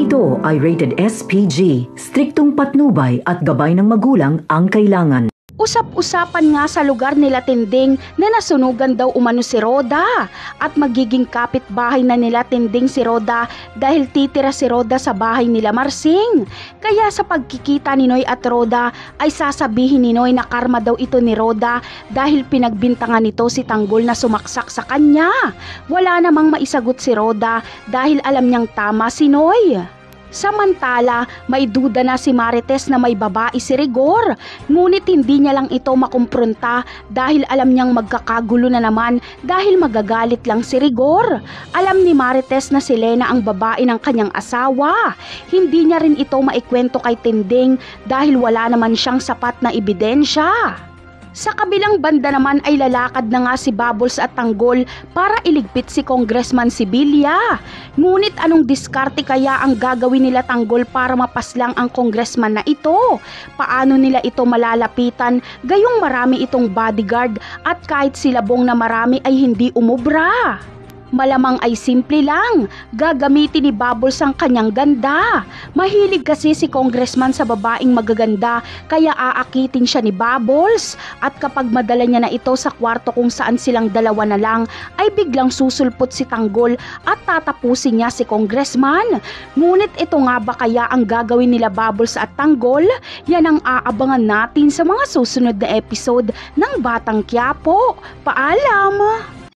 Ito ay rated SPG, striktong patnubay at gabay ng magulang ang kailangan. Usap-usapan nga sa lugar nila Tinding na nasunugan daw umano si Roda at magiging kapitbahay na nila Tinding si Roda dahil titira si Roda sa bahay nila Marsing. Kaya sa pagkikita ni Noy at Roda ay sasabihin ni Noy na karma daw ito ni Roda dahil pinagbintangan nito si Tanggol na sumaksak sa kanya. Wala namang maisagot si Roda dahil alam niyang tama si Noy. Samantala, may duda na si Marites na may babae si Rigor, ngunit hindi niya lang ito makumpronta dahil alam niyang magkakagulo na naman dahil magagalit lang si Rigor. Alam ni Marites na si Lena ang babae ng kanyang asawa. Hindi niya rin ito maikwento kay Tinding dahil wala naman siyang sapat na ebidensya. Sa kabilang banda naman ay lalakad na nga si Bubbles at Tanggol para iligpit si Congressman Sibilya. Ngunit anong diskarte kaya ang gagawin nila Tanggol para mapaslang ang congressman na ito? Paano nila ito malalapitan gayong marami itong bodyguard at kahit silabong na marami ay hindi umubra? Malamang ay simple lang, gagamitin ni Bubbles ang kanyang ganda. Mahilig kasi si congressman sa babaeng magaganda kaya aakitin siya ni Bubbles. At kapag madala niya na ito sa kwarto kung saan silang dalawa na lang, ay biglang susulpot si Tanggol at tatapusin niya si congressman. Ngunit ito nga ba kaya ang gagawin nila Bubbles at Tanggol? Yan ang aabangan natin sa mga susunod na episode ng Batang Quiapo. Paalam!